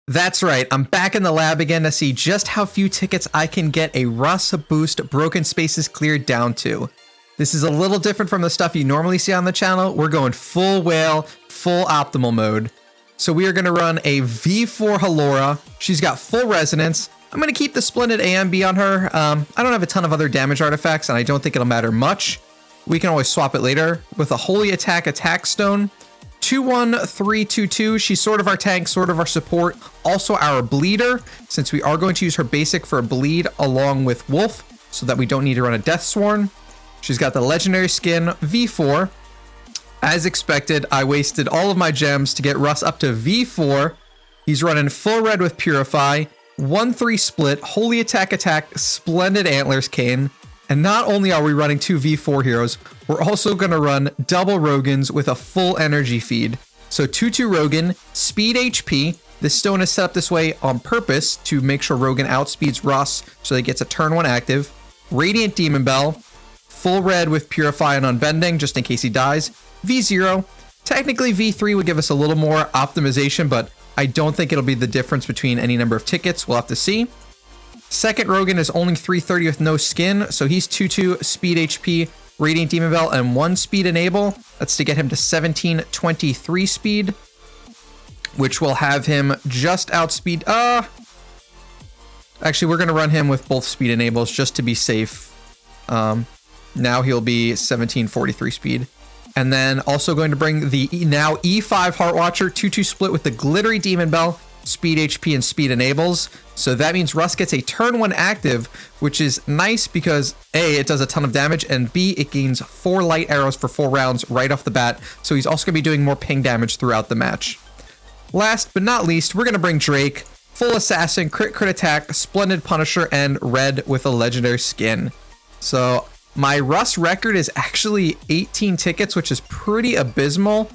That's right, I'm back in the lab again to see just how few tickets I can get a Russ boost broken spaces cleared down to. This is a little different from the stuff you normally see on the channel. We're going full whale, full optimal mode. So we are going to run a V4 Halora. She's got full resonance. I'm going to keep the Splendid AMB on her. I don't have a ton of other damage artifacts, and I don't think it'll matter much. We can always swap it later with a Holy Attack Stone. 2-1-3-2-2. She's sort of our tank, sort of our support, also our bleeder, since we are going to use her basic for a bleed along with Wolf, so that we don't need to run a Death Sworn. She's got the legendary skin V4. As expected, I wasted all of my gems to get Russ up to V4. He's running full red with Purify, 1-3 split, Holy Attack, Splendid Antlers Cane. And not only are we running 2 V4 heroes, we're also going to run double Rogans with a full energy feed. So 2-2 Rogan, speed HP. This stone is set up this way on purpose to make sure Rogan outspeeds Russ so that he gets a turn 1 active. Radiant Demon Bell, full red with Purify and Unbending just in case he dies. V0. Technically V3 would give us a little more optimization, but I don't think it'll be the difference between any number of tickets. We'll have to see. Second Rogan is only 330 with no skin, so he's 2-2 speed HP, Radiant Demon Bell, and 1 speed enable. That's to get him to 1723 speed, which will have him just outspeed. Actually, we're going to run him with both speed enables just to be safe. Now he'll be 1743 speed. And then also going to bring the now E5 Heartwatcher, 2-2 split with the Glittery Demon Bell, speed HP and speed enables. So that means Russ gets a turn 1 active, which is nice because A, it does a ton of damage, and B, it gains 4 light arrows for 4 rounds right off the bat. So he's also going to be doing more ping damage throughout the match. Last but not least, we're going to bring Drake, full assassin, crit attack, Splendid Punisher, and red with a legendary skin. So my Russ record is actually 18 tickets, which is pretty abysmal.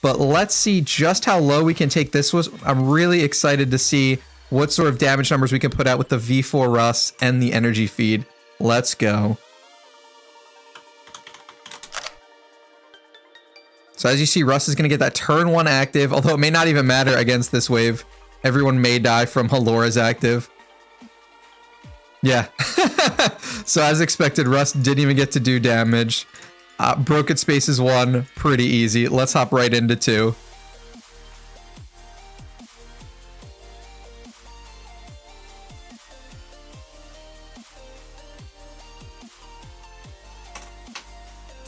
But let's see just how low we can take this. I'm really excited to see what sort of damage numbers we can put out with the V4 Russ and the energy feed. Let's go. So as you see, Russ is going to get that turn 1 active, although it may not even matter against this wave. Everyone may die from Halora's active. Yeah. So as expected, Russ didn't even get to do damage. Broken spaces 1, pretty easy. Let's hop right into 2.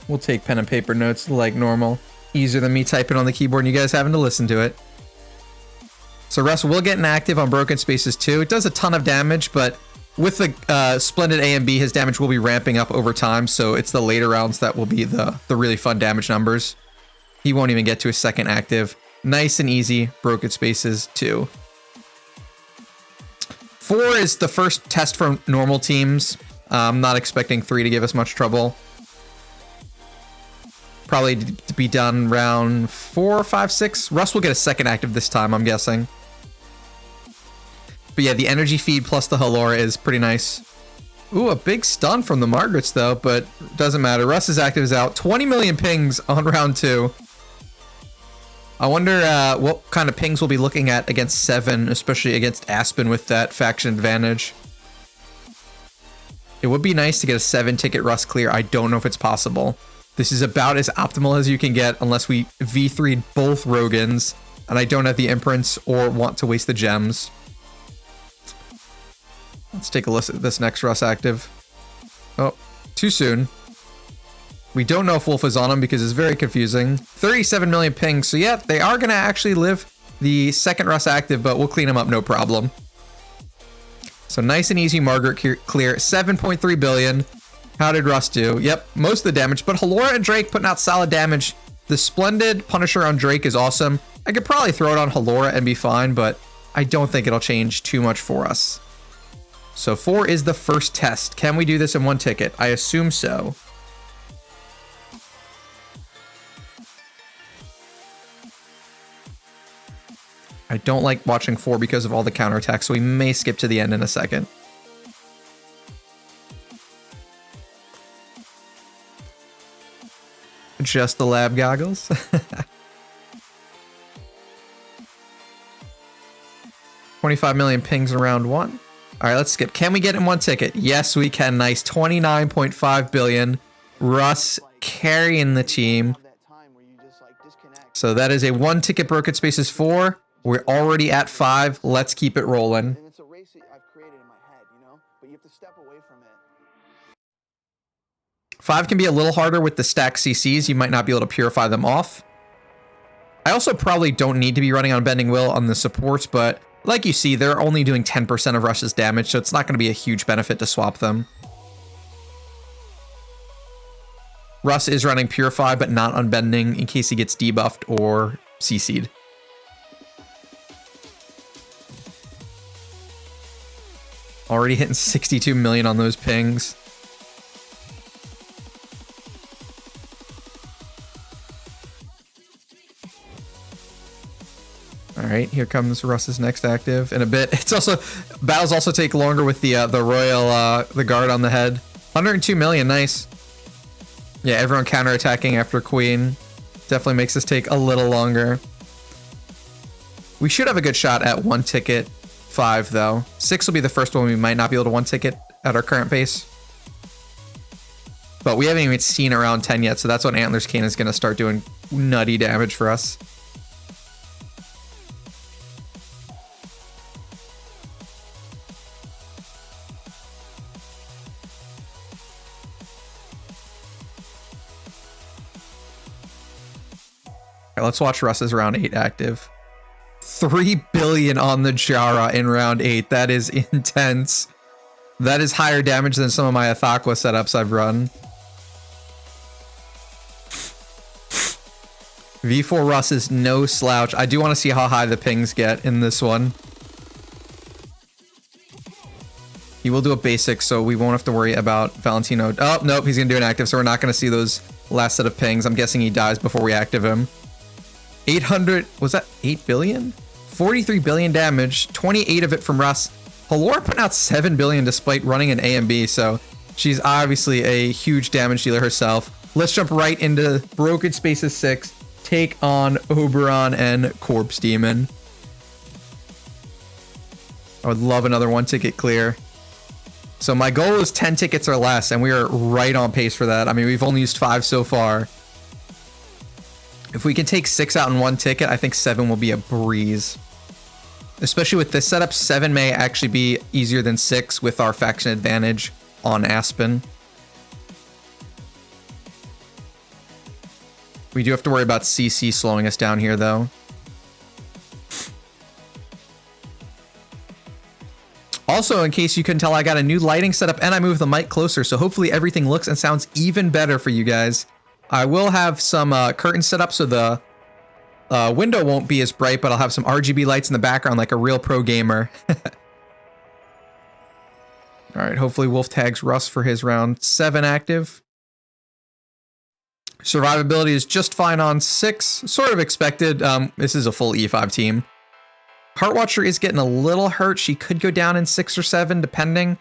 We'll take pen and paper notes like normal. Easier than me typing on the keyboard and you guys having to listen to it. So Russ will get an active on broken spaces 2. It does a ton of damage, but with the Splendid A and B, his damage will be ramping up over time, so it's the later rounds that will be the really fun damage numbers. He won't even get to a second active. Nice and easy, broken spaces 2. 4 is the first test for normal teams. I'm not expecting 3 to give us much trouble. Probably to be done round 4, 5, 6. Russ will get a second active this time, I'm guessing. But yeah, the energy feed plus the Halora is pretty nice. Ooh, a big stun from the Margarets though, but doesn't matter. Russ's active is out. 20 million pings on round 2. I wonder what kind of pings we'll be looking at against 7, especially against Aspen with that faction advantage. It would be nice to get a 7 ticket Russ clear. I don't know if it's possible. This is about as optimal as you can get unless we V3'd both Rogans, and I don't have the imprints or want to waste the gems. Let's take a look at this next Russ active. Oh, too soon. We don't know if Wolf is on him because it's very confusing. 37 million pings. So yeah, they are going to actually live the second Russ active, but we'll clean him up no problem. So nice and easy Margaret clear. 7.3 billion. How did Russ do? Yep, most of the damage, but Halora and Drake putting out solid damage. The Splendid Punisher on Drake is awesome. I could probably throw it on Halora and be fine, but I don't think it'll change too much for us. So 4 is the first test. Can we do this in 1 ticket? I assume so. I don't like watching 4 because of all the counterattacks, so we may skip to the end in a second. Just the lab goggles. 25 million pings in round 1. All right, let's skip. Can we get in 1 ticket? Yes, we can. Nice. 29.5 billion. Russ carrying the team. So that is a 1 ticket broken spaces 4. We're already at 5. Let's keep it rolling. It's a race I've created in my head, you know, but you have to step away from it. 5 can be a little harder with the stack CCs. You might not be able to purify them off. I also probably don't need to be running on Bending Will on the supports, but like you see, they're only doing 10% of Rush's damage, so it's not going to be a huge benefit to swap them. Russ is running Purify, but not Unbending in case he gets debuffed or CC'd. Already hitting 62 million on those pings. All right, here comes Russ's next active in a bit. It's also, battles also take longer with the royal, the guard on the head. 102 million, nice. Yeah, everyone counterattacking after Queen. Definitely makes this take a little longer. We should have a good shot at 1 ticket 5 though. 6 will be the first one we might not be able to 1 ticket at our current pace. But we haven't even seen around 10 yet, so that's when Antler's Cane is going to start doing nutty damage for us. All right, let's watch Russ's round 8 active. 3 billion on the Jara in round 8. That is intense. That is higher damage than some of my Athaqua setups I've run. V4 Russ is no slouch. I do want to see how high the pings get in this one. He will do a basic, so we won't have to worry about Valentino. Oh, nope, he's going to do an active, so we're not going to see those last set of pings. I'm guessing he dies before we active him. 800, was that 8 billion? 43 billion damage, 28 of it from Russ. Halora putting out 7 billion despite running an A and B, so she's obviously a huge damage dealer herself. Let's jump right into Broken Spaces 6, take on Oberon and Corpse Demon. I would love another 1 ticket clear. So my goal is 10 tickets or less, and we are right on pace for that. I mean, we've only used 5 so far. If we can take 6 out in 1 ticket, I think 7 will be a breeze. Especially with this setup, 7 may actually be easier than 6 with our faction advantage on Aspen. We do have to worry about CC slowing us down here, though. Also, in case you couldn't tell, I got a new lighting setup and I moved the mic closer, so hopefully everything looks and sounds even better for you guys. I will have some curtains set up so the window won't be as bright, but I'll have some RGB lights in the background like a real pro gamer. All right, hopefully Wolf tags Russ for his round 7 active. Survivability is just fine on 6, sort of expected. This is a full E5 team. Heartwatcher is getting a little hurt. She could go down in 6 or 7, depending.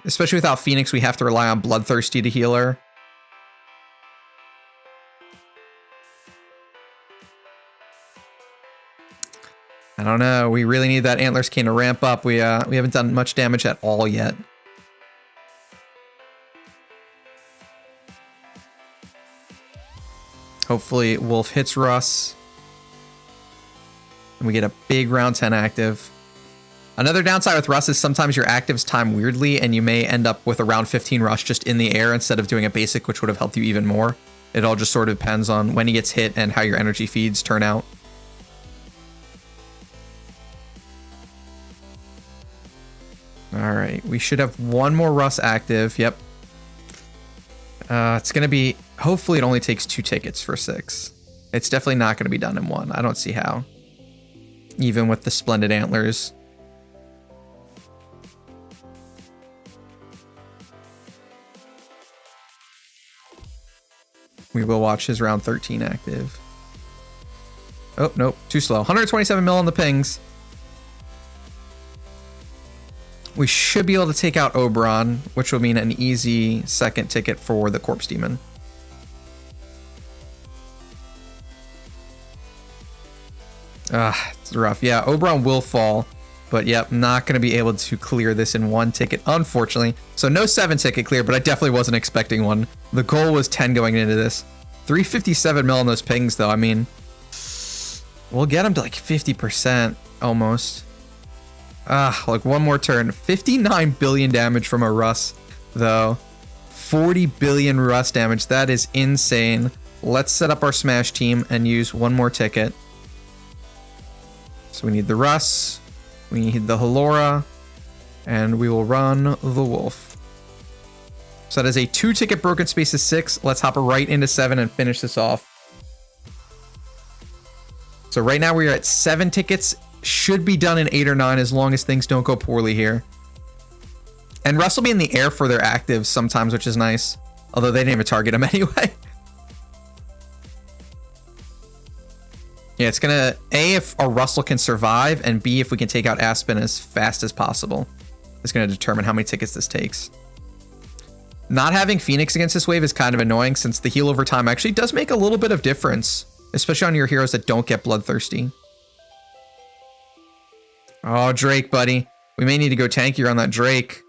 Especially without Phoenix, we have to rely on Bloodthirsty to heal her. I don't know. We really need that Antler's Cane to ramp up. We haven't done much damage at all yet. Hopefully Wolf hits Russ. And we get a big round 10 active. Another downside with Russ is sometimes your actives time weirdly, and you may end up with a round 15 rush just in the air instead of doing a basic, which would have helped you even more. It all just sort of depends on when he gets hit and how your energy feeds turn out. All right, we should have 1 more Russ active. Yep. It's going to be, hopefully it only takes 2 tickets for 6. It's definitely not going to be done in 1. I don't see how. Even with the Splendid Antlers. We will watch his round 13 active. Oh, nope, too slow. 127 mil on the pings. We should be able to take out Oberon, which will mean an easy 2nd ticket for the Corpse Demon. It's rough. Yeah, Oberon will fall. But yep, not going to be able to clear this in one ticket, unfortunately. So no 7-ticket clear, but I definitely wasn't expecting one. The goal was 10 going into this. 357 mil on those pings, though. I mean, we'll get him to like 50% almost. Like one more turn. 59 billion damage from a Russ, though. 40 billion Russ damage. That is insane. Let's set up our Smash team and use one more ticket. So we need the Russ. We need the Halora, and we will run the Wolf. So that is a 2-ticket broken space of 6. Let's hop right into 7 and finish this off. So right now we are at 7 tickets. Should be done in 8 or 9 as long as things don't go poorly here. And Russ will be in the air for their actives sometimes, which is nice. Although they didn't even target him anyway. Yeah, it's gonna, A, if our Russell can survive, and B, if we can take out Aspen as fast as possible. It's gonna determine how many tickets this takes. Not having Phoenix against this wave is kind of annoying, since the heal over time actually does make a little bit of difference, especially on your heroes that don't get bloodthirsty. Oh, Drake, buddy. We may need to go tankier on that Drake.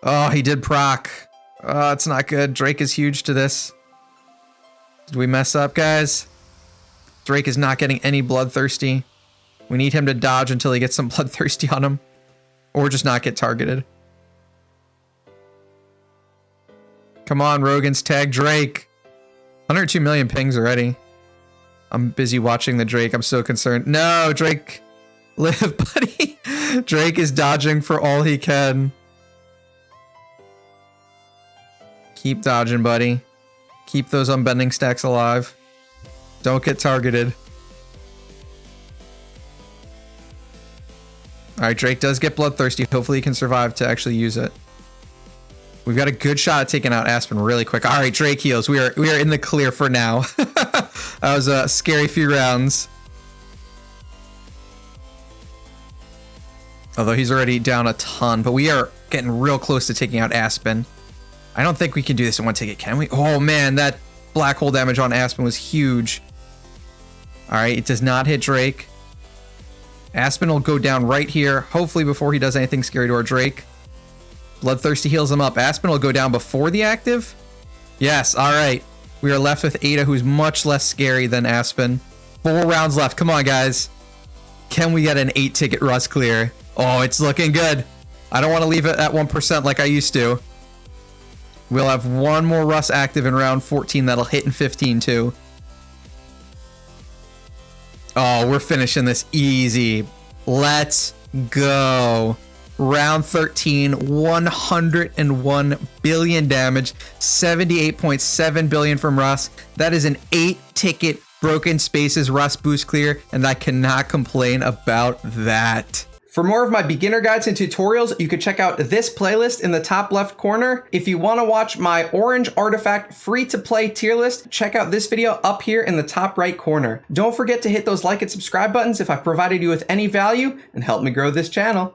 Oh, he did proc. Oh, it's not good. Drake is huge to this. Did we mess up, guys? Drake is not getting any bloodthirsty. We need him to dodge until he gets some bloodthirsty on him. Or just not get targeted. Come on, Rogan's tag Drake. 102 million pings already. I'm busy watching the Drake. I'm so concerned. No, Drake. Live, buddy. Drake is dodging for all he can. Keep dodging, buddy. Keep those unbending stacks alive. Don't get targeted. Alright, Drake does get bloodthirsty. Hopefully he can survive to actually use it. We've got a good shot at taking out Aspen really quick. Alright, Drake heals. We are in the clear for now. That was a scary few rounds. Although he's already down a ton, but we are getting real close to taking out Aspen. I don't think we can do this in one ticket, can we? Oh man, that black hole damage on Aspen was huge. Alright, it does not hit Drake. Aspen will go down right here, hopefully before he does anything scary to our Drake. Bloodthirsty heals him up. Aspen will go down before the active. Yes, alright. We are left with Ada, who's much less scary than Aspen. 4 rounds left. Come on, guys. Can we get an 8-ticket Russ clear? Oh, it's looking good. I don't want to leave it at 1% like I used to. We'll have one more Russ active in round 14 that'll hit in 15 too. Oh, we're finishing this easy. Let's go. Round 13, 101 billion damage, 78.7 billion from Russ. That is an 8-ticket broken spaces Russ boost clear, and I cannot complain about that. For more of my beginner guides and tutorials, you can check out this playlist in the top left corner. If you want to watch my Orange Artifact free-to-play tier list, check out this video up here in the top right corner. Don't forget to hit those like and subscribe buttons if I've provided you with any value and help me grow this channel.